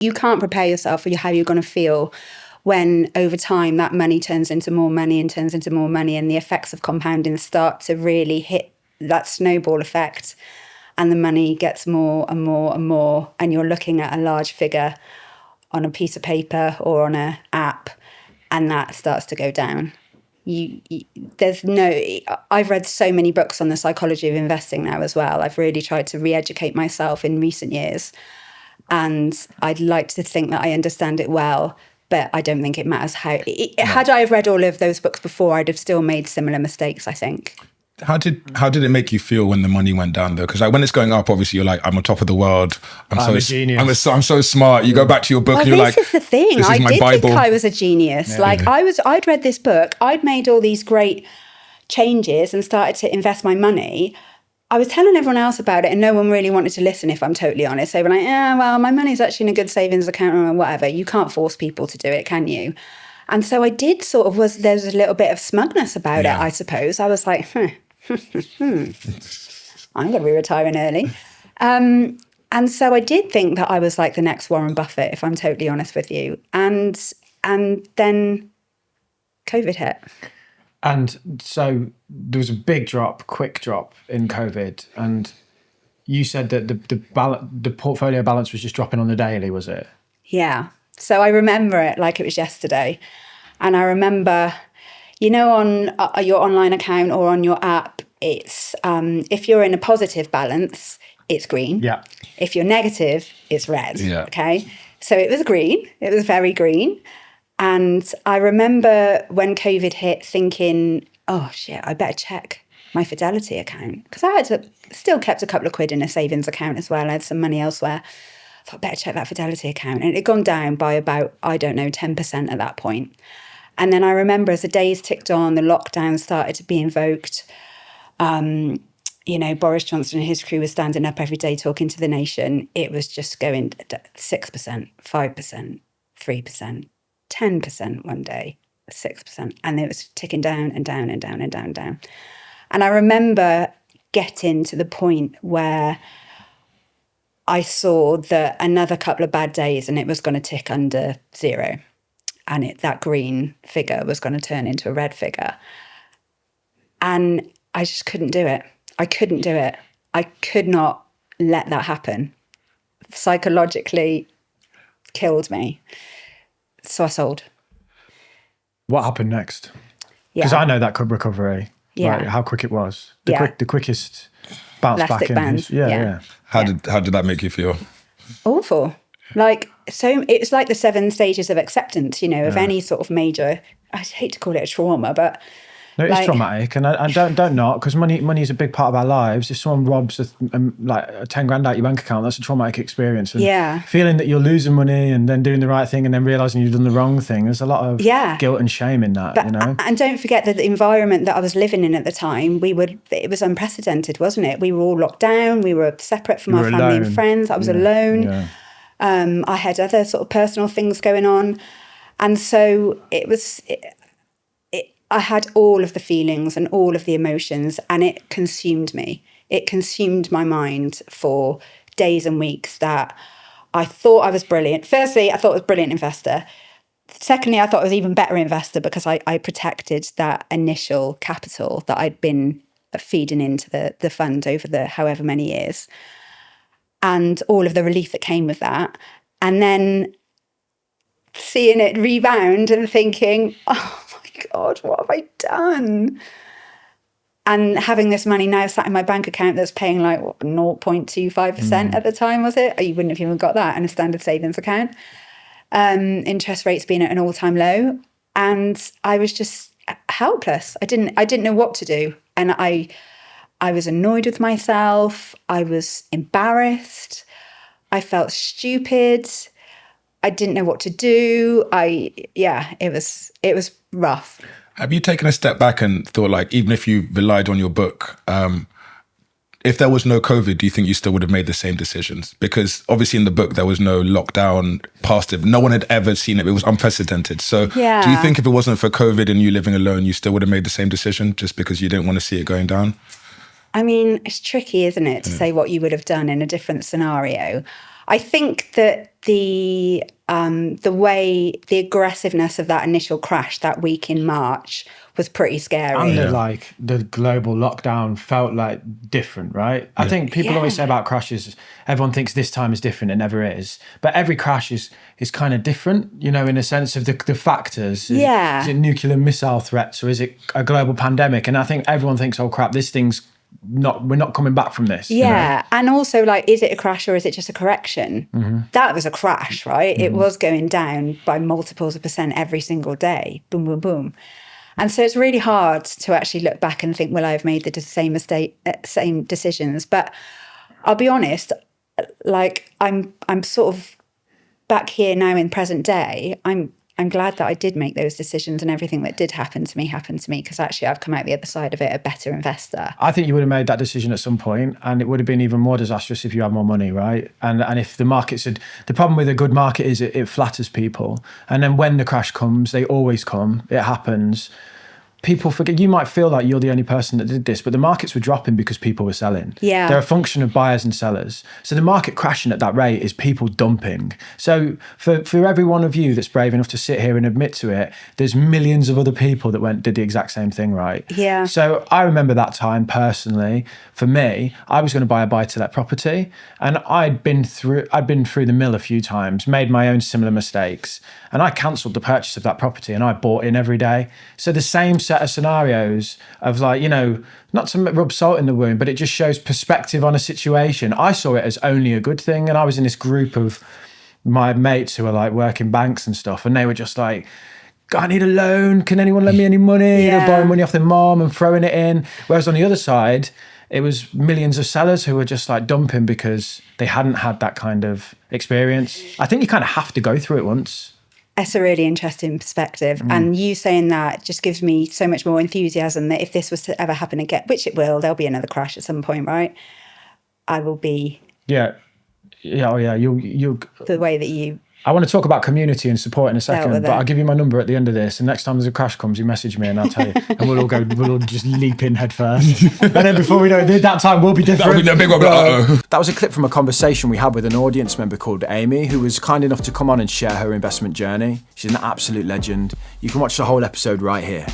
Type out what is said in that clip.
you can't prepare yourself for how you're going to feel when over time that money turns into more money and turns into more money, and the effects of compounding start to really hit that snowball effect, and the money gets more and more and more, and you're looking at a large figure on a piece of paper or on an app, and that starts to go down. I've read so many books on the psychology of investing now as well. I've really tried to re-educate myself in recent years, and I'd like to think that I understand it well, but I don't think it matters how. Had I have read all of those books before, I'd have still made similar mistakes, I think. How did it make you feel when the money went down though? Because like when it's going up, obviously you're like, I'm on top of the world. I'm a genius. I'm so smart. You go back to your book and you're like, this is the thing. This is my Bible. Think I was a genius. Yeah. I'd read this book. I'd made all these great changes and started to invest my money. I was telling everyone else about it and no one really wanted to listen, if I'm totally honest. They were like, well, my money's actually in a good savings account or whatever. You can't force people to do it, can you? And so I did there's a little bit of smugness about it, I suppose. I was like, I'm going to be retiring early. And so I did think that I was like the next Warren Buffett, if I'm totally honest with you. And then COVID hit. And so there was a quick drop in COVID. And you said that the portfolio balance was just dropping on the daily, was it? Yeah. So I remember it like it was yesterday. And I remember, on your online account or on your app, it's if you're in a positive balance, it's green. Yeah. If you're negative, it's red. Yeah. Okay. So it was green. It was very green. And I remember when COVID hit thinking, oh shit, I better check my Fidelity account. Because I still kept a couple of quid in a savings account as well. I had some money elsewhere. I thought, better check that Fidelity account. And it had gone down by about, 10% at that point. And then I remember as the days ticked on, the lockdown started to be invoked. Boris Johnson and his crew were standing up every day talking to the nation. It was just going 6%, 5%, 3%, 10% one day, 6%. And it was ticking down and down and down and down and down. And I remember getting to the point where I saw that another couple of bad days and it was going to tick under zero. And that green figure was going to turn into a red figure. And I just couldn't do it. I couldn't do it. I could not let that happen. Psychologically killed me. So I sold. What happened next? Because I know that recovery. Yeah. Like how quick it was. The quickest bounce Elastic back band. in. Yeah. How did that make you feel? Awful. So it's like the 7 stages of acceptance, of any sort of major, I'd hate to call it a trauma, but no, it's traumatic, and I don't not, because money is a big part of our lives. If someone robs like 10 grand out your bank account, that's a traumatic experience. And feeling that you're losing money and then doing the right thing and then realizing you've done the wrong thing, there's a lot of guilt and shame in that. And don't forget that the environment that I was living in at the time, it was unprecedented, wasn't it? We were all locked down. We were separate from our family and friends. I was alone. Yeah. I had other sort of personal things going on, and so I had all of the feelings and all of the emotions, and it consumed me. It consumed my mind for days and weeks that I thought I was brilliant. Firstly, I thought I was a brilliant investor. Secondly, I thought I was an even better investor because I protected that initial capital that I'd been feeding into the fund over the however many years, and all of the relief that came with that. And then seeing it rebound and thinking, oh my God, what have I done? And having this money now sat in my bank account that's paying like 0.25% at the time, was it? You wouldn't have even got that in a standard savings account. Interest rates being at an all-time low. And I was just helpless. I didn't know what to do. And I was annoyed with myself. I was embarrassed. I felt stupid. I didn't know what to do. It was rough. Have you taken a step back and thought, like, even if you relied on your book, if there was no COVID, do you think you still would have made the same decisions? Because obviously in the book, there was no lockdown past it. No one had ever seen it. It was unprecedented. So do you think if it wasn't for COVID and you living alone, you still would have made the same decision just because you didn't want to see it going down? I mean, it's tricky, isn't it, to say what you would have done in a different scenario. I think that the aggressiveness of that initial crash that week in March was pretty scary. And the global lockdown felt like different, right? I think people always say about crashes, everyone thinks this time is different. It never is. But every crash is kind of different, in a sense of the factors. Is it nuclear missile threats, or is it a global pandemic? And I think everyone thinks, oh crap, we're not coming back from this. Yeah. And also, like, is it a crash or is it just a correction? That was a crash, right? It was going down by multiples of percent every single day. Boom, boom, boom. And so it's really hard to actually look back and think, well, I've made the same decisions. But I'll be honest, like, I'm sort of back here now in present day. I'm glad that I did make those decisions, and everything that did happen to me, because actually I've come out the other side of it a better investor. I think you would have made that decision at some point, and it would have been even more disastrous if you had more money, right? And if the markets the problem with a good market is it flatters people. And then when the crash comes, they always come, it happens. People forget, you might feel like you're the only person that did this, but the markets were dropping because people were selling. Yeah. They're a function of buyers and sellers. So the market crashing at that rate is people dumping. So for every one of you that's brave enough to sit here and admit to it, there's millions of other people that did the exact same thing, right? Yeah. So I remember that time personally. For me, I was going to buy a buy-to-let property, and I'd been through the mill a few times, made my own similar mistakes, and I cancelled the purchase of that property and I bought in every day. So the same set of scenarios of, like, not to rub salt in the wound, but it just shows perspective on a situation. I saw it as only a good thing, and I was in this group of my mates who were like working banks and stuff, and they were just like, I need a loan, can anyone lend me any money? Yeah. Borrowing money off their mom and throwing it in. Whereas on the other side, it was millions of sellers who were just like dumping because they hadn't had that kind of experience. I think you kind of have to go through it once. It's a really interesting perspective. And you saying that just gives me so much more enthusiasm that if this was to ever happen again, which it will, there'll be another crash at some point, right? I will be... Yeah. Oh yeah. You the way that you... I want to talk about community and support in a second, but I'll give you my number at the end of this. And next time there's a crash comes, you message me and I'll tell you. And we'll all just leap in head first. And then before we know it, that time will be different. That'll be the big one. That was a clip from a conversation we had with an audience member called Amy, who was kind enough to come on and share her investment journey. She's an absolute legend. You can watch the whole episode right here.